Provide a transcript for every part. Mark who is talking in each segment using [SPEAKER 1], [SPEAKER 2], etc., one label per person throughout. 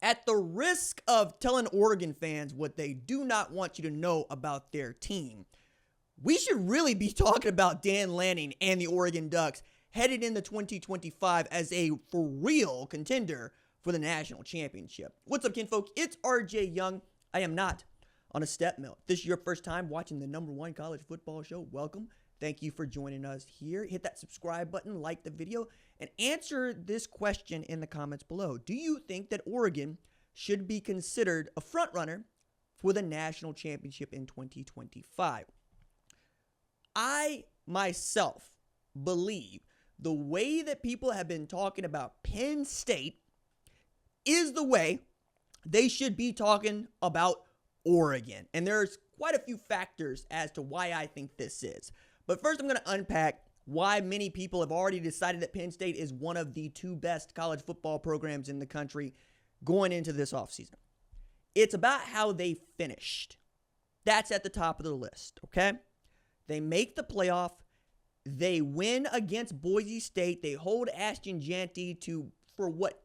[SPEAKER 1] At the risk of telling Oregon fans what they do not want you to know about their team, we should really be talking about Dan Lanning and the Oregon Ducks headed into 2025 as a for real contender for the national championship. What's up, kinfolk? It's RJ Young. I am not on a step mill. If this is your first time watching the #1 college football show, welcome. Thank you for joining us here. Hit that subscribe button, like the video, and answer this question in the comments below. Do you think that Oregon should be considered a frontrunner for the national championship in 2025? I myself believe the way that people have been talking about Penn State is the way they should be talking about Oregon. And there's quite a few factors as to why I think this is. But first, I'm going to unpack why many people have already decided that Penn State is one of the two best college football programs in the country going into this offseason. It's about how they finished. That's at the top of the list, okay? They make the playoff. They win against Boise State. They hold Ashton Jeanty to, for what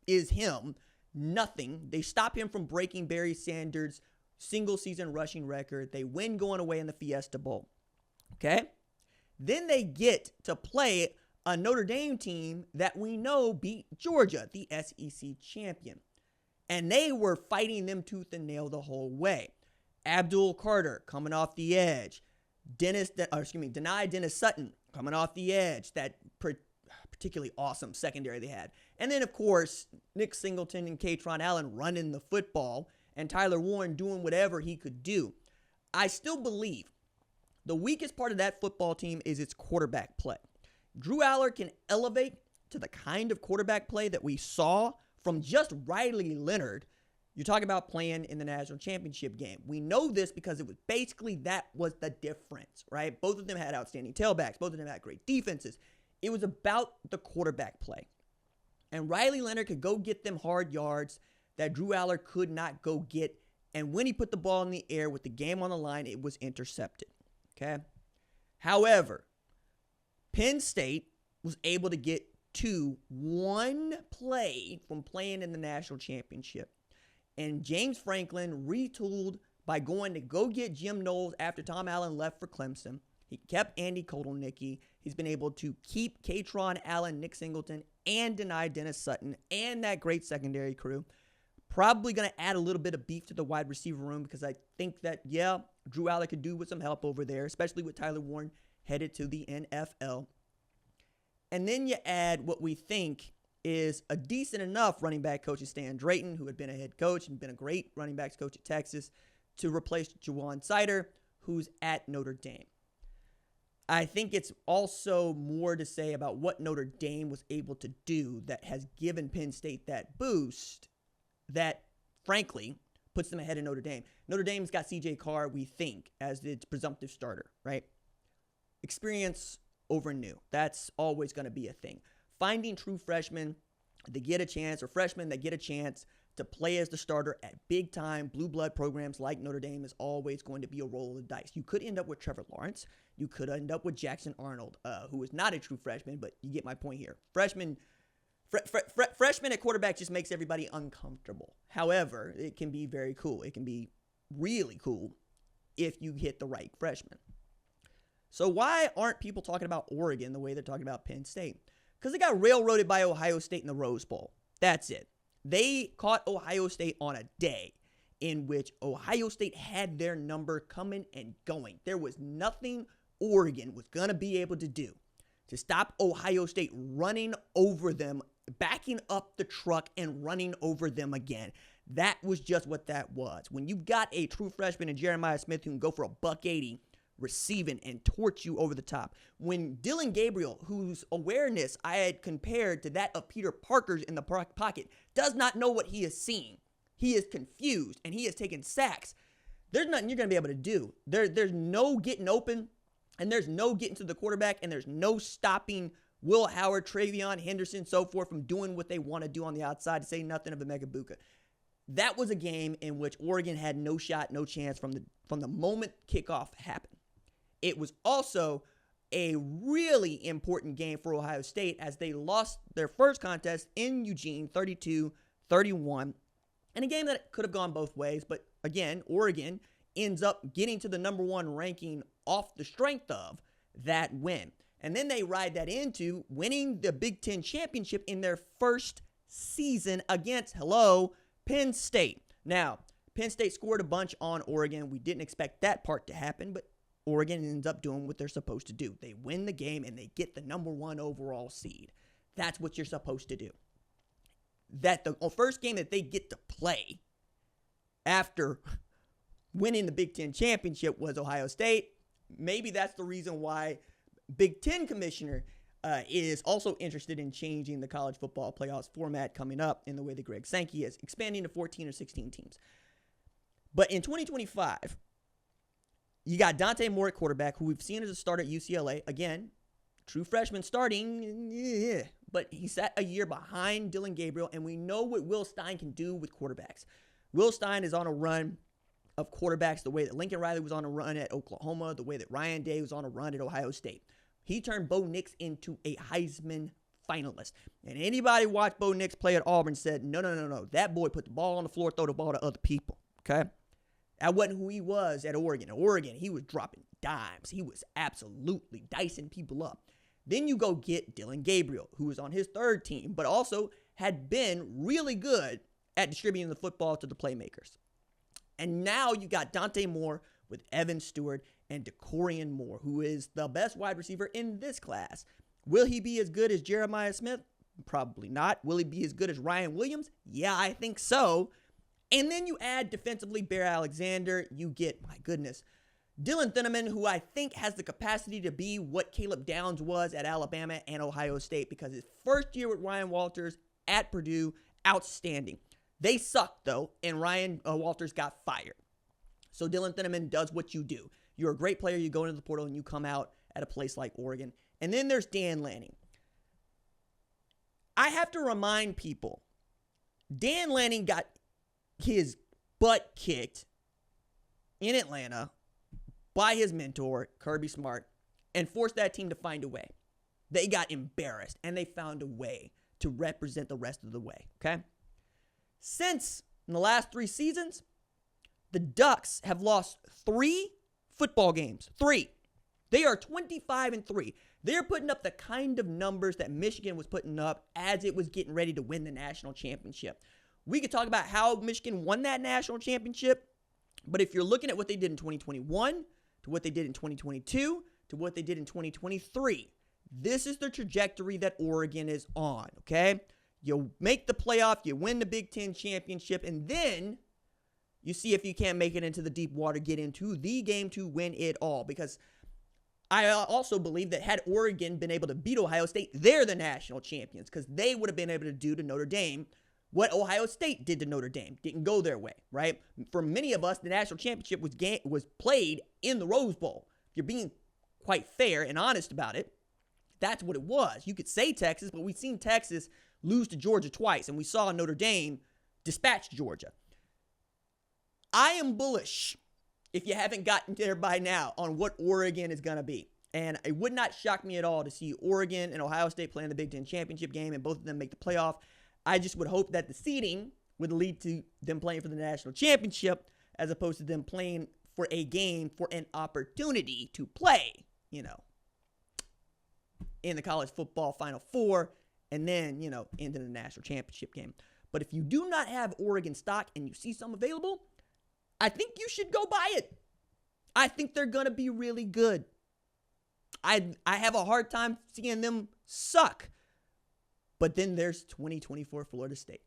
[SPEAKER 1] is him, nothing. They stop him from breaking Barry Sanders' single-season rushing record. They win going away in the Fiesta Bowl, okay? Then they get to play a Notre Dame team that we know beat Georgia, the SEC champion. And they were fighting them tooth and nail the whole way. Abdul Carter coming off the edge. Deny Dennis Sutton coming off the edge. That particularly awesome secondary they had. And then, of course, Nick Singleton and Katron Allen running the football and Tyler Warren doing whatever he could do. I still believe the weakest part of that football team is its quarterback play. Drew Aller can elevate to the kind of quarterback play that we saw from just Riley Leonard. You're talking about playing in the national championship game. We know this because it was basically that was the difference, right? Both of them had outstanding tailbacks. Both of them had great defenses. It was about the quarterback play. And Riley Leonard could go get them hard yards that Drew Aller could not go get. And when he put the ball in the air with the game on the line, it was intercepted, okay? However, Penn State was able to get to one play from playing in the national championship. And James Franklin retooled by going to go get Jim Knowles after Tom Allen left for Clemson. He kept Andy Kotelnicki. He's been able to keep Katron Allen, Nick Singleton, and deny Dennis Sutton and that great secondary crew. Probably going to add a little bit of beef to the wide receiver room because I think that, yeah, Drew Aller could do with some help over there, especially with Tyler Warren headed to the NFL. And then you add what we think is a decent enough running back coach, Stan Drayton, who had been a head coach and been a great running backs coach at Texas, to replace Jawan Sider, who's at Notre Dame. I think it's also more to say about what Notre Dame was able to do that has given Penn State that boost that, frankly, puts them ahead of Notre Dame. Notre Dame's got C.J. Carr, we think, as its presumptive starter, right? Experience over new. That's always going to be a thing. Finding true freshmen that get a chance, or freshmen that get a chance to play as the starter at big-time blue blood programs like Notre Dame is always going to be a roll of the dice. You could end up with Trevor Lawrence. You could end up with Jackson Arnold, who is not a true freshman, but you get my point here. Freshman at quarterback just makes everybody uncomfortable. However, it can be very cool. It can be really cool if you hit the right freshman. So why aren't people talking about Oregon the way they're talking about Penn State? Because they got railroaded by Ohio State in the Rose Bowl. That's it. They caught Ohio State on a day in which Ohio State had their number coming and going. There was nothing Oregon was going to be able to do to stop Ohio State running over them, backing up the truck and running over them again. That was just what that was. When you've got a true freshman in Jeremiah Smith who can go for a $180 receiving and torch you over the top. When Dylan Gabriel, whose awareness I had compared to that of Peter Parker's in the pocket, does not know what he is seeing. He is confused and he is taking sacks. There's nothing you're going to be able to do. There's no getting open and there's no getting to the quarterback and there's no stopping Will Howard, Travion Henderson, so forth from doing what they want to do on the outside, to say nothing of Emeka Buka. That was a game in which Oregon had no shot, no chance from the moment kickoff happened. It was also a really important game for Ohio State as they lost their first contest in Eugene, 32-31. And a game that could have gone both ways. But again, Oregon ends up getting to the number 1 ranking off the strength of that win. And then they ride that into winning the Big Ten championship in their first season against, Penn State. Now, Penn State scored a bunch on Oregon. We didn't expect that part to happen, but Oregon ends up doing what they're supposed to do. They win the game and they get the number 1 overall seed. That's what you're supposed to do. That the first game that they get to play after winning the Big Ten championship was Ohio State. Maybe that's the reason why Big Ten commissioner is also interested in changing the college football playoffs format coming up in the way that Greg Sankey is, expanding to 14 or 16 teams. But in 2025, you got Dante Moore at quarterback, who we've seen as a starter at UCLA. Again, true freshman starting, but he sat a year behind Dillon Gabriel, and we know what Will Stein can do with quarterbacks. Will Stein is on a run of quarterbacks the way that Lincoln Riley was on a run at Oklahoma, the way that Ryan Day was on a run at Ohio State. He turned Bo Nix into a Heisman finalist. And anybody watched Bo Nix play at Auburn said, no. That boy put the ball on the floor, throw the ball to other people, okay? That wasn't who he was at Oregon. At Oregon, he was dropping dimes. He was absolutely dicing people up. Then you go get Dillon Gabriel, who was on his third team, but also had been really good at distributing the football to the playmakers. And now you got Dante Moore with Evan Stewart and DeCorian Moore, who is the best wide receiver in this class. Will he be as good as Jeremiah Smith? Probably not. Will he be as good as Ryan Williams? Yeah, I think so. And then you add defensively Bear Alexander. You get, my goodness, Dylan Thieneman, who I think has the capacity to be what Caleb Downs was at Alabama and Ohio State, because his first year with Ryan Walters at Purdue, outstanding. They sucked, though, and Ryan Walters got fired. So Dylan Thieneman does what you do. You're a great player. You go into the portal and you come out at a place like Oregon. And then there's Dan Lanning. I have to remind people, Dan Lanning got his butt kicked in Atlanta by his mentor, Kirby Smart, and forced that team to find a way. They got embarrassed, and they found a way to represent the rest of the way, okay? Since in the last 3 seasons, the Ducks have lost 3 football games. 3. They are 25-3. They're putting up the kind of numbers that Michigan was putting up as it was getting ready to win the national championship. We could talk about how Michigan won that national championship, but if you're looking at what they did in 2021, to what they did in 2022, to what they did in 2023, this is the trajectory that Oregon is on, okay? You make the playoff, you win the Big Ten championship, and then you see if you can't make it into the deep water, get into the game to win it all. Because I also believe that had Oregon been able to beat Ohio State, they're the national champions, because they would have been able to do to Notre Dame what Ohio State did to Notre Dame. Didn't go their way, right? For many of us, the national championship was played in the Rose Bowl. If you're being quite fair and honest about it, that's what it was. You could say Texas, but we've seen Texas lose to Georgia twice, and we saw Notre Dame dispatch Georgia. I am bullish, if you haven't gotten there by now, on what Oregon is going to be. And it would not shock me at all to see Oregon and Ohio State playing the Big Ten championship game and both of them make the playoff. I just would hope that the seeding would lead to them playing for the national championship as opposed to them playing for a game for an opportunity to play, in the college football Final Four and then, into the national championship game. But if you do not have Oregon stock and you see some available, I think you should go buy it. I think they're going to be really good. I have a hard time seeing them suck. But then there's 2024 Florida State.